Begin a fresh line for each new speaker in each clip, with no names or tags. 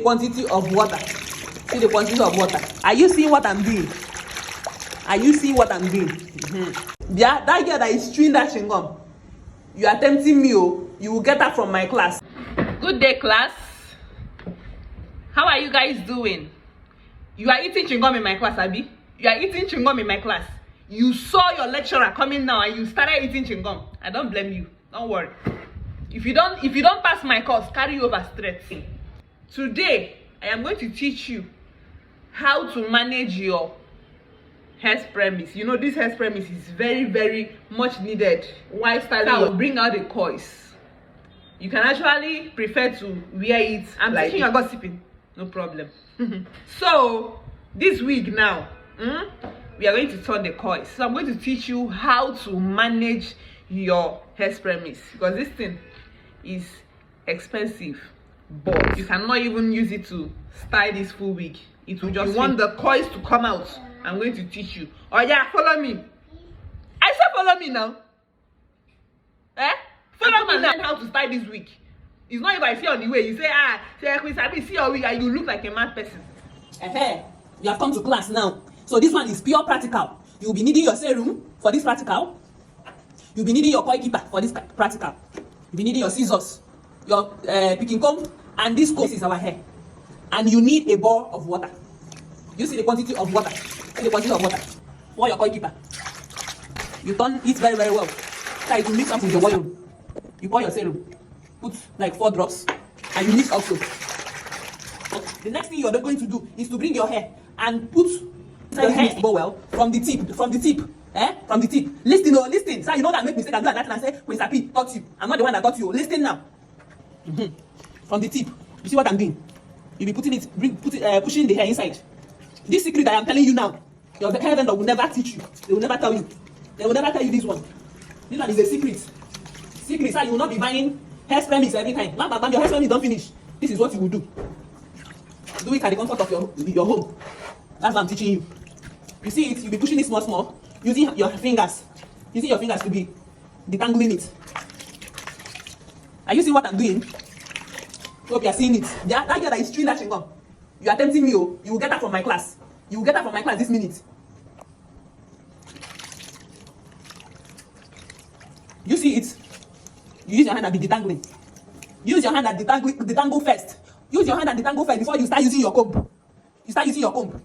Quantity of water. See the quantity of water. Are you seeing what I'm doing? Are you seeing what I'm doing? Yeah, that girl that is chewing that chewing gum. You are tempting me, oh. You will get that from my class. Good day, class. How are you guys doing? You are eating chewing gum in my class, Abby. You are eating chewing gum in my class. You saw your lecturer coming now and you started eating chewing gum. I don't blame you. Don't worry. If you don't pass my course, carry you over straight. Today, I am going to teach you how to manage your hair premise. You know, this hair premise is very, very much needed while styling. I will bring out the coils. You can actually prefer to wear it. I'm like teaching you gossiping. No problem. So, this wig now, we are going to turn the coils. So I'm going to teach you how to manage your hair premise, because this thing is expensive, but you cannot even use it to style this full wig. It will just, you want the coils to come out. I'm going to teach you. Oh yeah, follow me. I said follow me now. Follow me now. How to style this wig. It's not if I see on the way you say, Chris, I see your wig and you look like a mad person. You have come to class now. So this one is pure practical. You'll be needing your serum for this practical. You'll be needing your coil keeper for this practical. You'll be needing your scissors, your picking comb, and this comb. This is our hair. And you need a bowl of water. You see the quantity of water. See the quantity of water for your coil keeper. You turn it very, very well. Try to mix up with your oil. You pour your serum. Put like 4 drops. And you mix also. The next thing you're going to do is to bring your hair and put the hair well from the tip. From the tip. From the tip. Listen, listen. So you know that make mistake and do that and say, Prince Happy taught you. I'm not the one that taught you. Listen now. From the tip. You see what I'm doing? You'll be putting it, pushing the hair inside. This secret I am telling you now, your hair vendor will never teach you. They will never tell you. They will never tell you this one. This one is a secret. Secret, so you will not be buying hair premix every time. Bam, your hair premix don't finish. This is what you will do. Do it at the comfort of your home. That's what I'm teaching you. You see it, you'll be pushing it small, using your fingers. Using your fingers to be detangling it. Are you seeing what I'm doing? Hope you are seeing it. That girl that is chewing that chewing gum. You are tempting me, oh. You will get that from my class. You will get that from my class this minute. You see it? You use your hand and be detangling. Use your hand and detangle first. Use your hand and detangle first before you start using your comb. You start using your comb.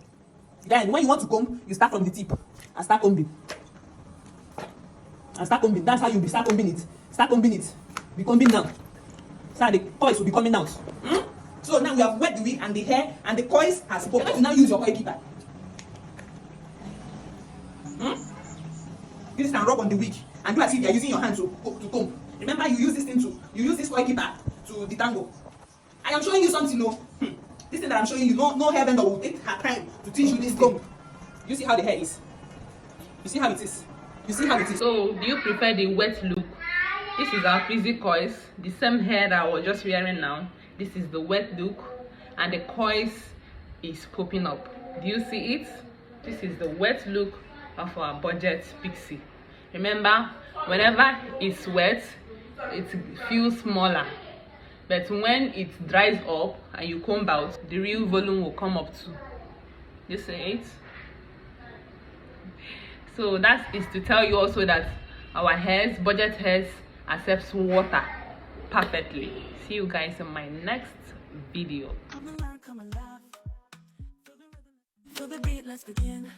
Then when you want to comb, you start from the tip and start combing. And start combing. That's how you start combing it. Start combing it. Be combing now. So the coils will be coming out. So now we have wet the wig and the hair and the coils has spoken. You now use your coil keeper. This can rub on the wig and do as if you are using your hand to comb. Remember, you use this coil keeper to detangle. I am showing you something, no? This thing that I'm showing you, no hair vendor will take her time to teach you this comb. You see how the hair is? You see how it is? You see how it is? So, do you prefer the wet look? This is our frizzy coils, the same hair that I was just wearing now. This is the wet look, and the coils is popping up. Do you see it? This is the wet look of our budget pixie. Remember, whenever it's wet, it feels smaller. But when it dries up and you comb out, the real volume will come up too. You see it? So that is to tell you also that our hairs, budget hairs, accepts water perfectly. See you guys in my next video.
Feel the beat, let's begin.